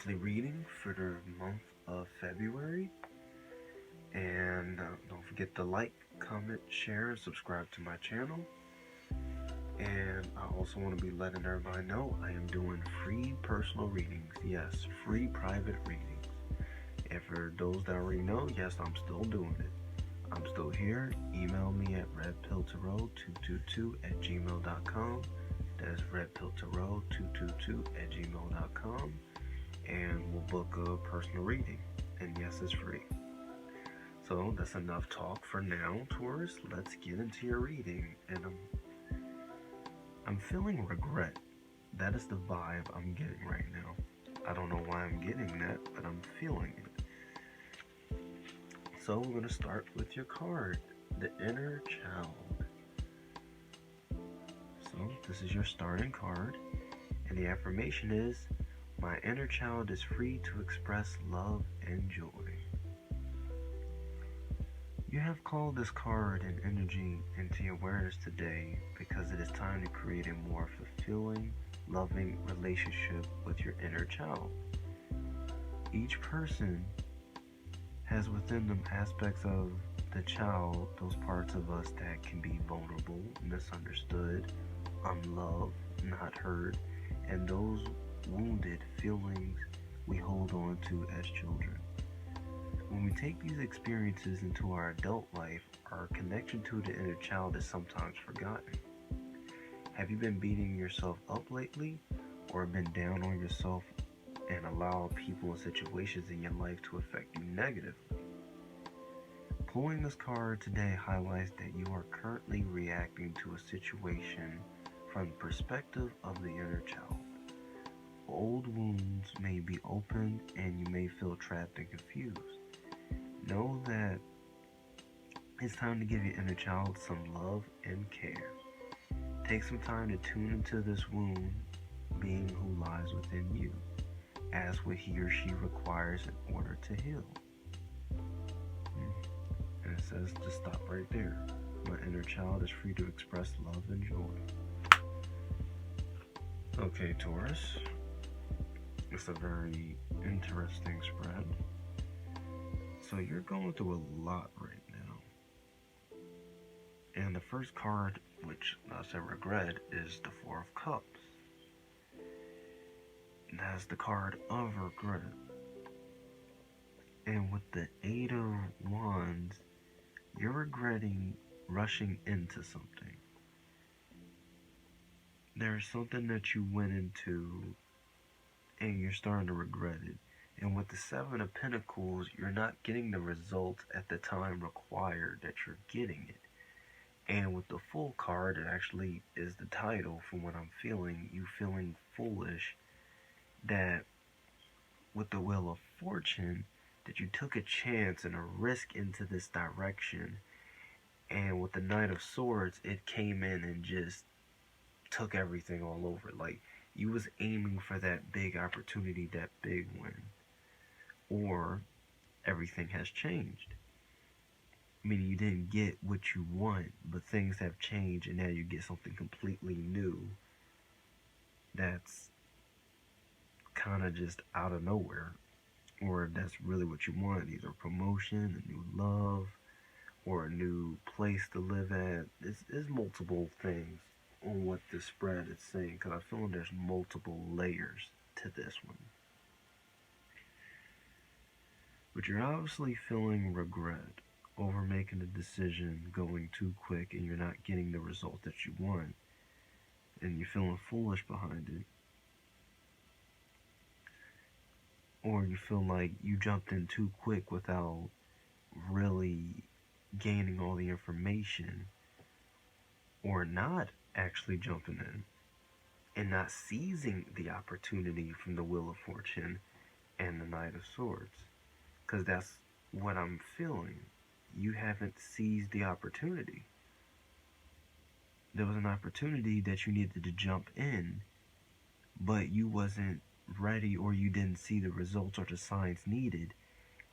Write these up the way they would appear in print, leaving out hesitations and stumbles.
monthly reading for the month of February. And don't forget to like, comment, share, and subscribe to my channel. And I also want to be letting everybody know I am doing free personal readings. Yes, free private readings. And for those that already know, yes, I'm still doing it. I'm still here. Email me at redpilltarot222@gmail.com. That's redpilltarot222@gmail.com. And we'll book a personal reading. And yes, it's free. So that's enough talk for now, Taurus. Let's get into your reading. And I'm feeling regret. That is the vibe I'm getting right now. I don't know why I'm getting that, but I'm feeling it. So we're going to start with your card, the Inner Child. So this is your starting card, and the affirmation is, my inner child is free to express love and joy. You have called this card and energy into your awareness today because it is time to create a more fulfilling, loving relationship with your inner child. Each person has within them aspects of the child, those parts of us that can be vulnerable, misunderstood, unloved, not heard, and those wounded feelings we hold on to as children. When we take these experiences into our adult life, our connection to the inner child is sometimes forgotten. Have you been beating yourself up lately, or been down on yourself and allowed people and situations in your life to affect you negatively? Pulling this card today highlights that you are currently reacting to a situation from the perspective of the inner child. Old wounds may be opened and you may feel trapped and confused. Know that it's time to give your inner child some love and care. Take some time to tune into this wound being who lies within you. Ask what he or she requires in order to heal. And it says to stop right there. My inner child is free to express love and joy. Okay, Taurus. It's a very interesting spread. So you're going through a lot right now. And the first card, which I said regret, is the Four of Cups. And that's the card of regret. And with the Eight of Wands, you're regretting rushing into something. There's something that you went into and you're starting to regret it. And with the Seven of Pentacles, you're not getting the results at the time required that you're getting it. And with the Fool card, it actually is the title from what I'm feeling. You feeling foolish that with the Wheel of Fortune, that you took a chance and a risk into this direction. And with the Knight of Swords, it came in and just took everything all over. Like, you was aiming for that big opportunity, that big win. Or everything has changed. Meaning you didn't get what you want, but things have changed and now you get something completely new that's kind of just out of nowhere. Or that's really what you want, either promotion, a new love, or a new place to live at. It's multiple things on what this spread is saying, because I feel like there's multiple layers to this one. But you're obviously feeling regret over making a decision going too quick and you're not getting the result that you want. And you're feeling foolish behind it. Or you feel like you jumped in too quick without really gaining all the information. Or not actually jumping in and not seizing the opportunity from the Wheel of Fortune and the Knight of Swords. Because that's what I'm feeling. You haven't seized the opportunity. There was an opportunity that you needed to jump in, but you wasn't ready, or you didn't see the results or the signs needed,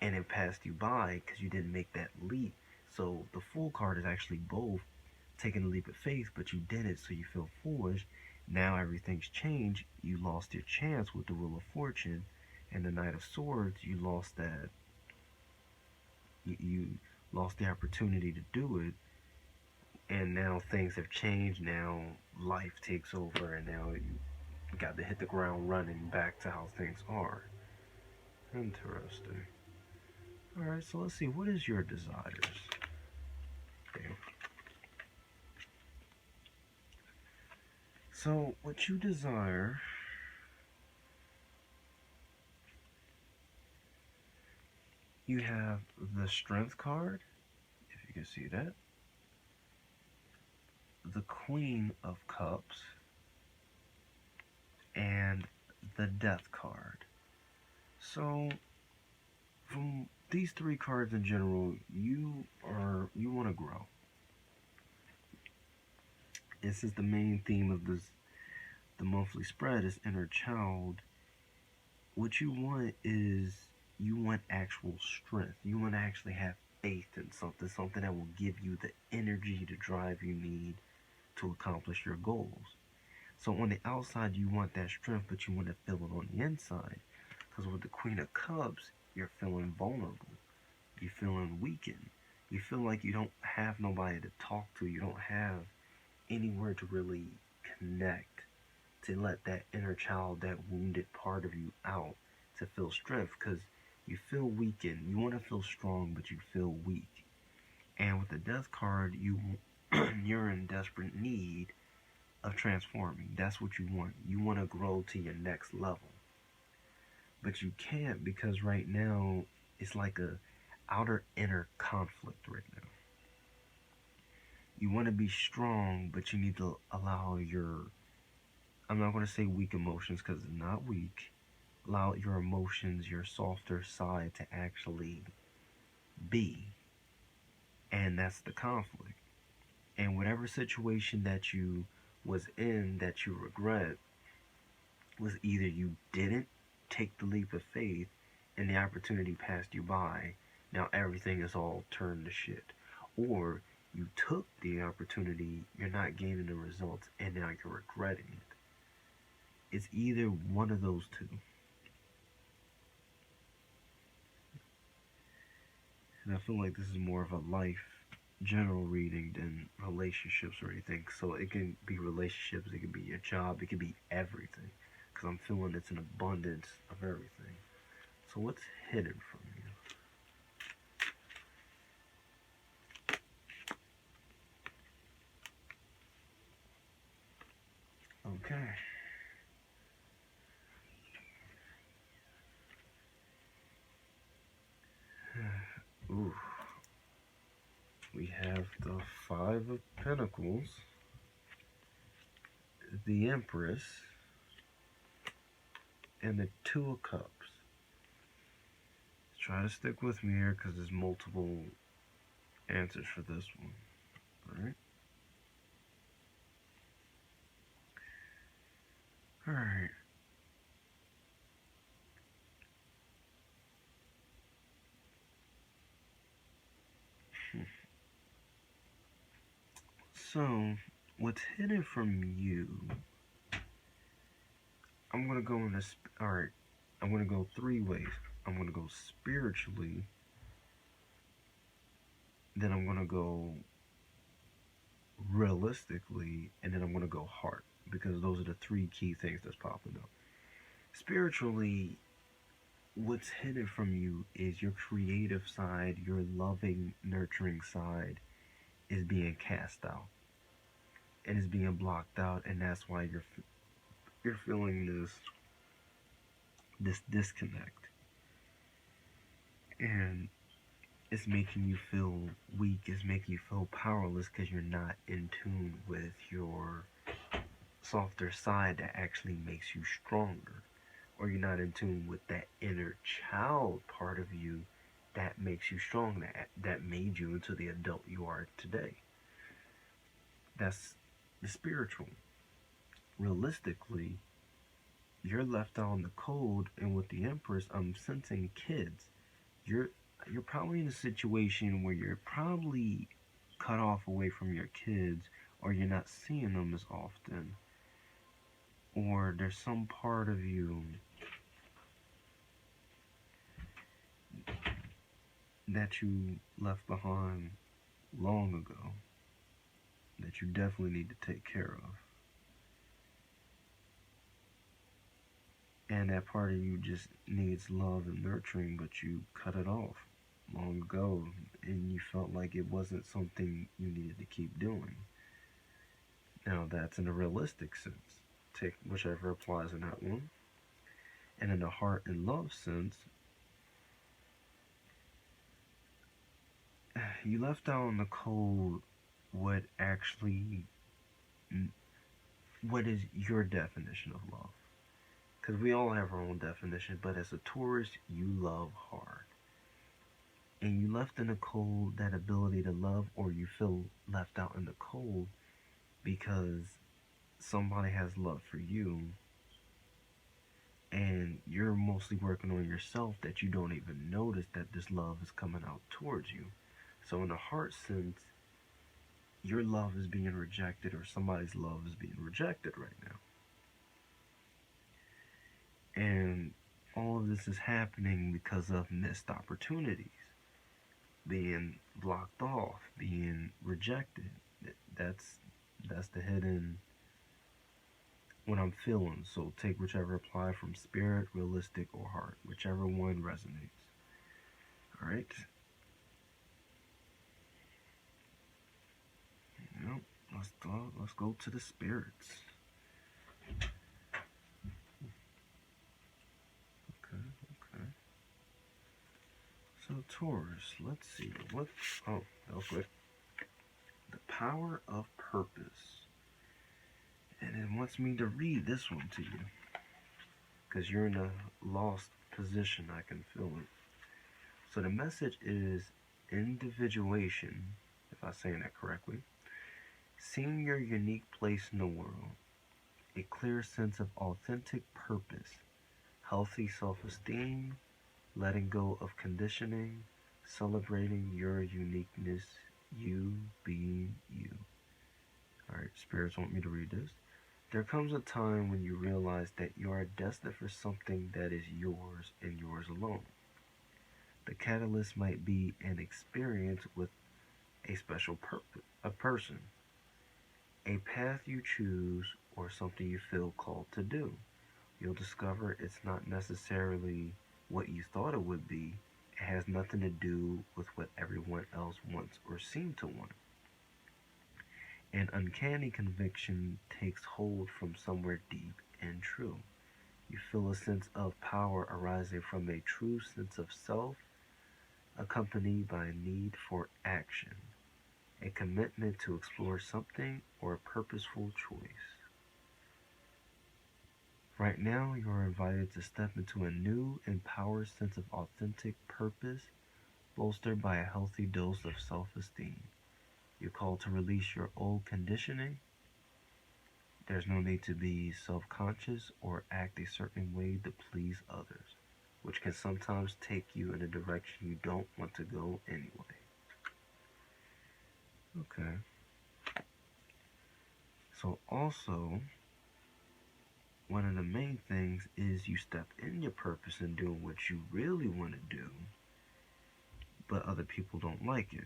and it passed you by because you didn't make that leap. So the Fool card is actually both taking a leap of faith, but you did it, so you feel foolish. Now everything's changed. You lost your chance with the Wheel of Fortune, And the Knight of Swords, you lost that, you lost the opportunity to do it, and now things have changed. Now life takes over, and now you got to hit the ground running back to how things are. Interesting. Alright, so let's see, what is your desires? Okay. So, what you desire, you have the Strength card, if you can see that, the Queen of Cups, and the Death card. So, from these three cards in general, you want to grow. This is the main theme of the monthly spread is inner child. What you want is you want actual strength. You want to actually have faith in something that will give you the energy to drive you need to accomplish your goals. So on the outside, you want that strength, but you want to feel it on the inside. Because with the Queen of Cups, you're feeling vulnerable. You're feeling weakened. You feel like you don't have nobody to talk to. You don't have anywhere to really connect, to let that inner child, that wounded part of you out, to feel strength, because you feel weakened. You want to feel strong, but you feel weak. And with the Death card, you're in desperate need of transforming. That's what you want. You want to grow to your next level, but you can't, because right now it's like a outer inner conflict right now. You want to be strong, but you need to allow your, I'm not going to say weak emotions because it's not weak. Allow your emotions, your softer side to actually be. And that's the conflict. And whatever situation that you was in that you regret was either you didn't take the leap of faith and the opportunity passed you by. Now everything is all turned to shit. Or you took the opportunity, you're not gaining the results, and now you're regretting it. It's either one of those two. And I feel like this is more of a life general reading than relationships or anything. So it can be relationships, it can be your job, it can be everything. Because I'm feeling it's an abundance of everything. So what's hidden from you? Okay. Ooh. We have the Five of Pentacles, the Empress, and the Two of Cups. Try to stick with me here because there's multiple answers for this one. Alright? Alright. So, what's hidden from you, I'm going to go in this, alright, I'm going to go three ways. I'm going to go spiritually, then I'm going to go realistically, and then I'm going to go heart, because those are the three key things that's popping up. Spiritually, what's hidden from you is your creative side, your loving, nurturing side is being cast out and is being blocked out, and that's why you're feeling this disconnect, and it's making you feel weak. It's making you feel powerless because you're not in tune with your softer side that actually makes you stronger, or you're not in tune with that inner child part of you that makes you strong, that made you into the adult you are today. That's the spiritual. Realistically, you're left out in the cold, and with the Empress, I'm sensing kids. You're probably in a situation where you're probably cut off away from your kids, or you're not seeing them as often, or there's some part of you that you left behind long ago that you definitely need to take care of. And that part of you just needs love and nurturing, but you cut it off long ago and you felt like it wasn't something you needed to keep doing. Now, that's in a realistic sense. Take whichever applies in that one. And in a heart and love sense, you left out in the cold what actually, what is your definition of love? Because we all have our own definition, but as a Taurus, you love hard. And you left in the cold that ability to love, or you feel left out in the cold because somebody has love for you and you're mostly working on yourself that you don't even notice that this love is coming out towards you. So, in a heart sense, your love is being rejected, or somebody's love is being rejected right now. And all of this is happening because of missed opportunities, being blocked off, being rejected. That's that's the hidden what I'm feeling. So take whichever apply from spirit, realistic, or heart, whichever one resonates. All right. Yep. Let's go to the spirits. Okay. Okay. So Taurus, let's see what. Oh, that was quick. The power of purpose, and it wants me to read this one to you because you're in a lost position. I can feel it. So the message is individuation, if I'm saying that correctly. Seeing your unique place in the world, a clear sense of authentic purpose, healthy self-esteem, letting go of conditioning, celebrating your uniqueness, you being you. Alright, spirits want me to read this. There comes a time when you realize that you are destined for something that is yours and yours alone. The catalyst might be an experience with a special a person, a path you choose, or something you feel called to do. You'll discover it's not necessarily what you thought it would be. It has nothing to do with what everyone else wants or seems to want. An uncanny conviction takes hold from somewhere deep and true. You feel a sense of power arising from a true sense of self, accompanied by a need for action, a commitment to explore something, or a purposeful choice. Right now, you are invited to step into a new, empowered sense of authentic purpose, bolstered by a healthy dose of self-esteem. You're called to release your old conditioning. There's no need to be self-conscious or act a certain way to please others, which can sometimes take you in a direction you don't want to go anyway. Okay. So also, one of the main things is you step in your purpose and doing what you really want to do, but other people don't like it.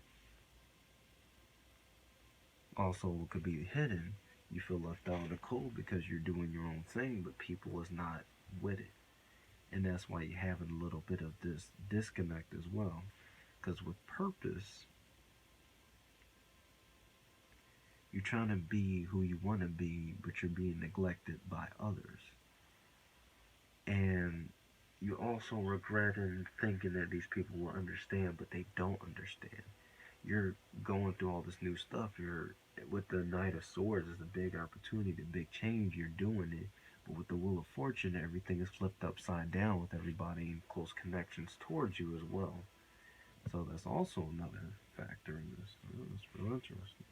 Also, what could be hidden, you feel left out in the cold because you're doing your own thing, but people is not with it. And that's why you're having a little bit of this disconnect as well. Because with purpose, you're trying to be who you want to be, but you're being neglected by others. And you also regret and thinking that these people will understand, but they don't understand. You're going through all this new stuff. You're with the Knight of Swords is a big opportunity, the big change. You're doing it, but with the Wheel of Fortune, everything is flipped upside down with everybody in close connections towards you as well. So that's also another factor in this. Oh, that's real interesting.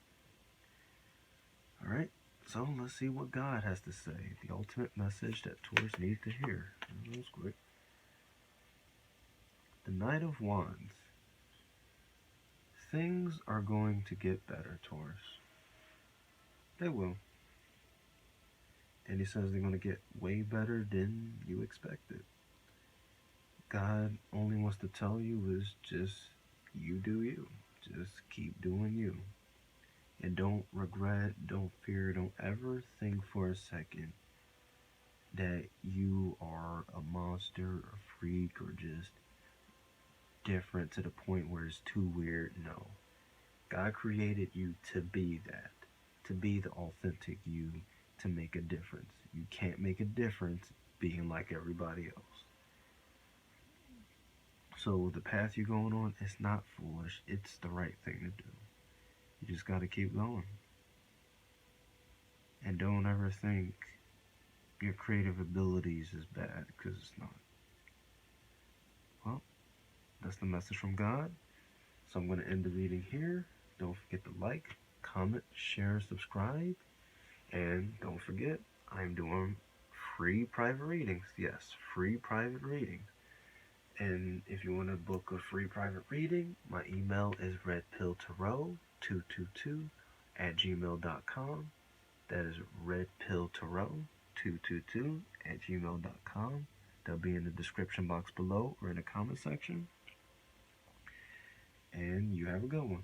All right, so let's see what God has to say. The ultimate message that Taurus needs to hear. That was quick. The Knight of Wands. Things are going to get better, Taurus. They will. And he says they're going to get way better than you expected. God only wants to tell you is just You do you. Just keep doing you. And don't regret, don't fear, don't ever think for a second that you are a monster, a freak, or just different to the point where it's too weird. No. God created you to be that, to be the authentic you, to make a difference. You can't make a difference being like everybody else. So the path you're going on is not foolish. It's the right thing to do. You just got to keep going. And don't ever think your creative abilities is bad, because it's not. Well, that's the message from God. So I'm going to end the reading here. Don't forget to like, comment, share, subscribe. And don't forget, I'm doing free private readings. Yes, free private readings. And if you want to book a free private reading, my email is redpilltarot222 at gmail.com. That is redpilltarot222 at gmail.com. They'll be in the description box below or in the comment section. And you have a good one.